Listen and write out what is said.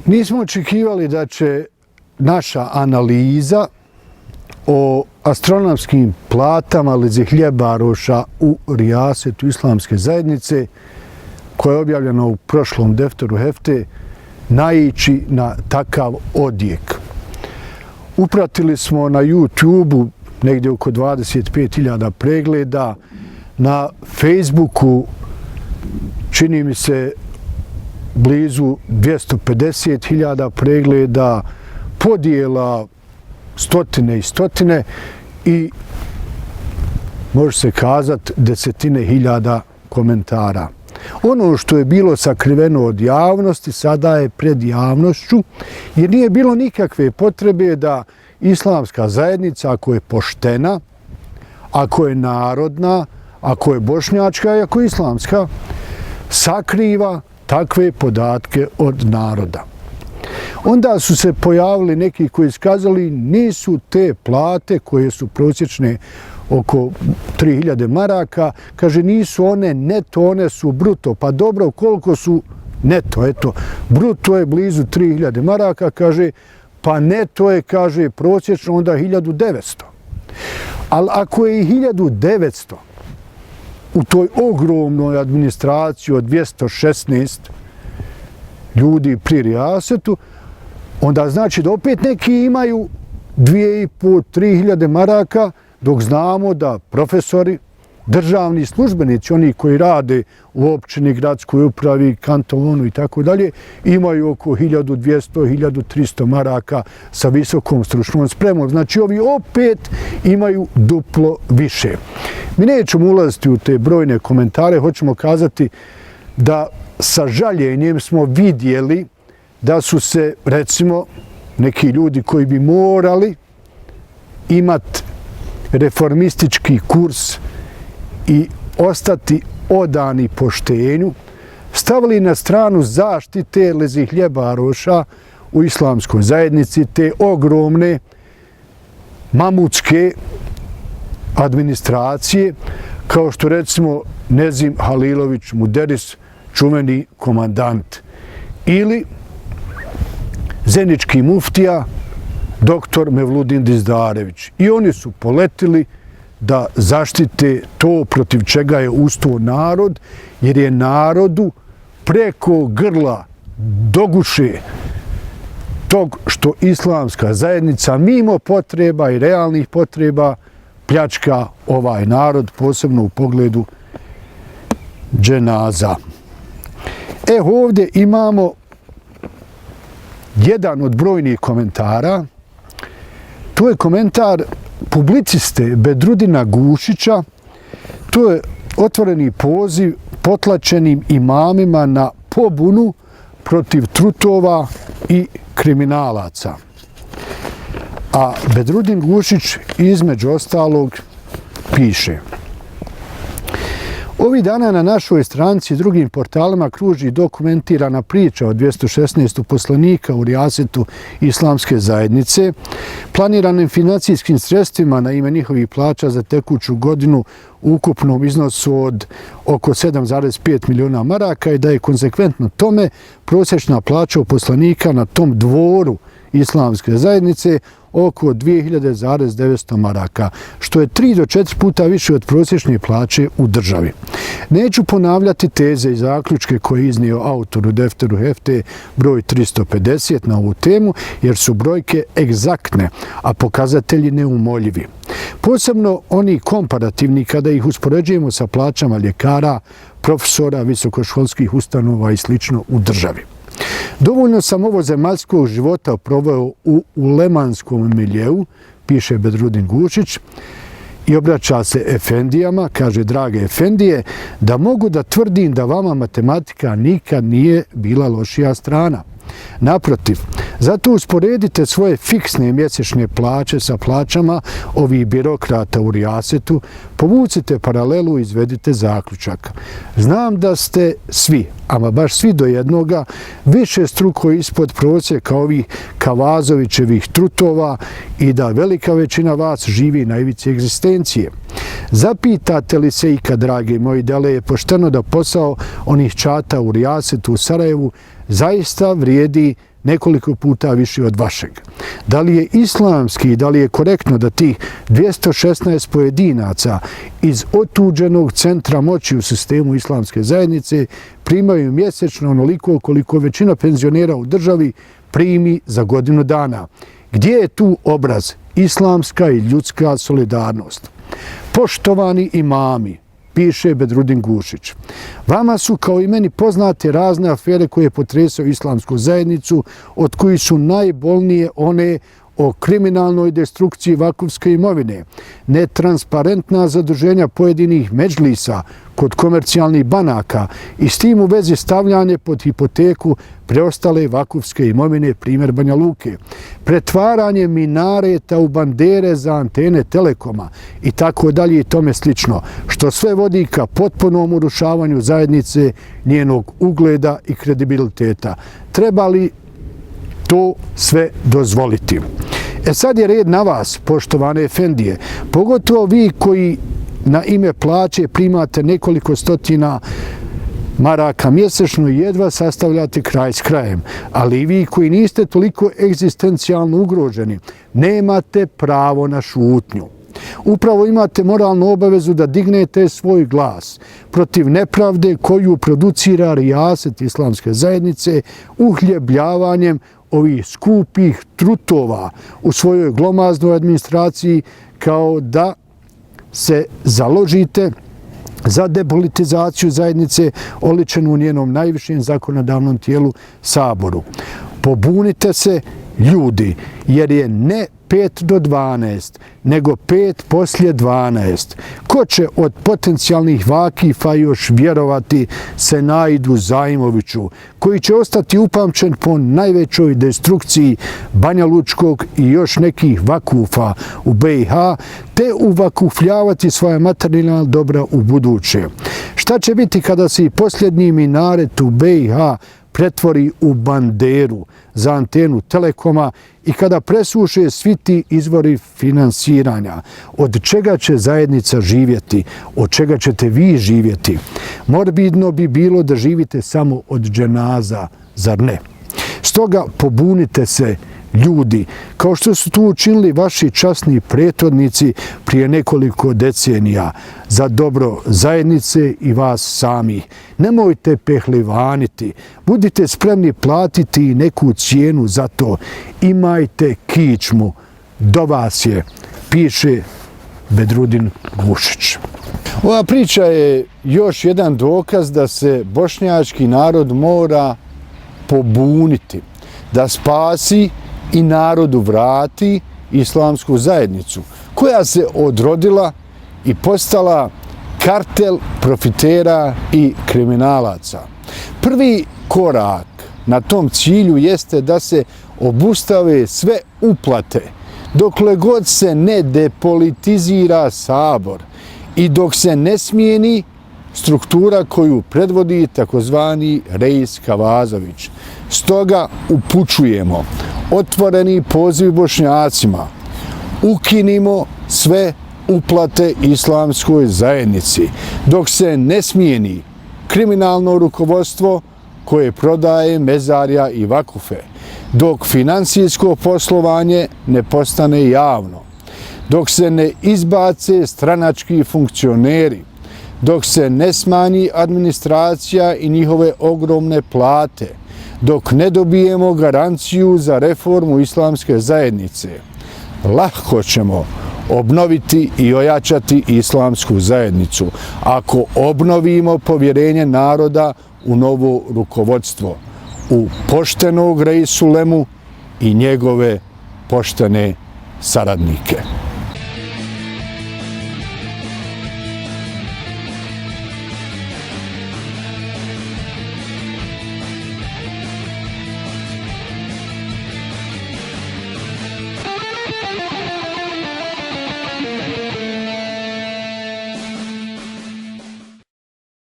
Nismo očekivali da će naša analiza o astronomskim platama lezihljebaroša u rijasetu islamske zajednice, koja je objavljena u prošlom defteru hefte, naići na takav odjek. Upratili smo na YouTube-u negdje oko 25.000 pregleda, na Facebooku čini mi se blizu 250.000 pregleda, podijela stotine i stotine i može se kazati desetine hiljada komentara. Ono što je bilo sakriveno od javnosti sada je pred javnošću, jer nije bilo nikakve potrebe da islamska zajednica, ako je poštena, ako je narodna, ako je bošnjačka i ako je islamska, sakriva takve podatke od naroda. Onda su se pojavili neki koji iskazali nisu te plate koje su prosječne oko 3.000 maraka, kaže nisu one neto, one su bruto. Pa dobro, koliko su neto? Eto, bruto je blizu 3.000 maraka, kaže, pa neto je, kaže, prosječno onda 1.900. Ali ako je i 1.900 u toj ogromnoj administraciji od 216 ljudi pri rijasetu, onda znači da opet neki imaju 2.500-3.000 maraka, dok znamo da profesori, državni službenici, oni koji rade u općini, gradskoj upravi, kantonu i tako dalje, imaju oko 1.200-1.300 maraka sa visokom stručnom spremom. Znači ovi opet imaju duplo više. Mi nećemo ulaziti u te brojne komentare, hoćemo kazati da sa žaljenjem smo vidjeli da su se, recimo, neki ljudi koji bi morali imati reformistički kurs i ostati odani poštenju, stavili na stranu zaštite lezihljebaroša u islamskoj zajednici, te ogromne mamutske administracije, kao što recimo Nezim Halilović Muderis, čuveni komandant, ili zenički muftija, doktor Mevludin Dizdarević. I oni su poletili da zaštite to protiv čega je ustao narod, jer je narodu preko grla do guše tog što islamska zajednica mimo potreba i realnih potreba pljačka ovaj narod, posebno u pogledu dženaza. Ovdje imamo jedan od brojnih komentara. To je komentar publiciste Bedrudina Gušića. To je otvoreni poziv potlačenim imamima na pobunu protiv trutova i kriminalaca. A Bedrudin Gušić između ostalog piše: ovih dana na našoj stranici i drugim portalima kruži dokumentirana priča o 216 uposlenika u rijasetu islamske zajednice, planiranim financijskim sredstvima na ime njihovih plaća za tekuću godinu u ukupnom iznosu od oko 7,5 miliona maraka i da je konsekventno tome prosječna plaća uposlenika na tom dvoru islamske zajednice oko 2.900 maraka, što je 3 do 4 puta više od prosječne plaće u državi. Neću ponavljati teze i zaključke koje je iznio autor u defteru hefte broj 350 na ovu temu, jer su brojke egzaktne, a pokazatelji neumoljivi. Posebno oni komparativni kada ih uspoređujemo sa plaćama ljekara, profesora, visokoškolskih ustanova i slično u državi. Dovoljno sam ovo zemaljskog života proveo u ulemanskom miljeu, piše Bedrudin Gušić, i obraća se efendijama, kaže: drage efendije, da mogu da tvrdim da vama matematika nikad nije bila lošija strana. Naprotiv, zato usporedite svoje fiksne mjesečne plaće sa plaćama ovih birokrata u rijasetu, povucite paralelu i izvedite zaključak. Znam da ste svi, ama baš svi do jednoga, više struko ispod prosjeka ovih Kavazovićevih trutova i da velika većina vas živi na ivici egzistencije. Zapitate li se ikad, dragi moji, da li je pošteno da posao onih čata u rijasetu u Sarajevu zaista vrijedi nekoliko puta više od vašeg. Da li je islamski i da li je korektno da tih 216 pojedinaca iz otuđenog centra moći u sistemu islamske zajednice primaju mjesečno onoliko koliko većina penzionera u državi primi za godinu dana? Gdje je tu obraz islamska i ljudska solidarnost? Poštovani imami, piše Bedrudin Gušić, vama su kao i meni poznate razne afere koje potresaju islamsku zajednicu, od kojih su najbolnije one o kriminalnoj destrukciji vakufske imovine, netransparentna zaduženja pojedinih medžlisa kod komercijalnih banaka i s tim u vezi stavljanje pod hipoteku preostale vakufske imovine, primjer Banja Luke, pretvaranje minareta u bandere za antene Telekoma i tako dalje i tome slično, što sve vodi ka potpunom urušavanju zajednice, njenog ugleda i kredibiliteta. Treba li to sve dozvoliti? Sad je red na vas, poštovane efendije, pogotovo vi koji na ime plaće primate nekoliko stotina maraka mjesečno i jedva sastavljate kraj s krajem. Ali i vi koji niste toliko egzistencijalno ugroženi, nemate pravo na šutnju. Upravo imate moralnu obavezu da dignete svoj glas protiv nepravde koju producira rijaset islamske zajednice uhljebljavanjem ovih skupih trutova u svojoj glomaznoj administraciji, kao da se založite za depolitizaciju zajednice oličenu u njenom najvišem zakonodavnom tijelu, Saboru. Pobunite se, ljudi, jer je ne 5 do 12, nego 5 poslije 12. Ko će od potencijalnih vakifa još vjerovati Senaidu Zajmoviću, koji će ostati upamćen po najvećoj destrukciji Banja Lučkog i još nekih vakufa u BiH, te uvakufljavati svoja materijalna dobra u buduće? Šta će biti kada se i posljednji minaret u BiH pretvori u banderu za antenu Telekoma i kada presuše svi ti izvori finansiranja? Od čega će zajednica živjeti? Od čega ćete vi živjeti? Morbidno bi bilo da živite samo od dženaza, zar ne? Stoga pobunite se, ljudi, kao što su to učinili vaši časni prethodnici prije nekoliko decenija, za dobro zajednice i vas samih. Nemojte pehlivaniti, budite spremni platiti neku cijenu za to. Imajte kičmu, do vas je, piše Bedrudin Gušić. Ova priča je još jedan dokaz da se bošnjački narod mora pobuniti, da spasi i narodu vrati islamsku zajednicu, koja se odrodila i postala kartel profitera i kriminalaca. Prvi korak na tom cilju jeste da se obustave sve uplate, dokle god se ne depolitizira Sabor i dok se ne smijeni struktura koju predvodi takozvani Reis Kavazović. Stoga upućujemo otvoreni poziv Bošnjacima: ukinimo sve uplate islamskoj zajednici dok se ne smijeni kriminalno rukovodstvo koje prodaje mezarja i vakufe, dok financijsko poslovanje ne postane javno, dok se ne izbace stranački funkcioneri, dok se ne smanji administracija i njihove ogromne plate, dok ne dobijemo garanciju za reformu islamske zajednice. Lako ćemo obnoviti i ojačati islamsku zajednicu ako obnovimo povjerenje naroda u novo rukovodstvo, u poštenog Reisulemu i njegove poštene saradnike.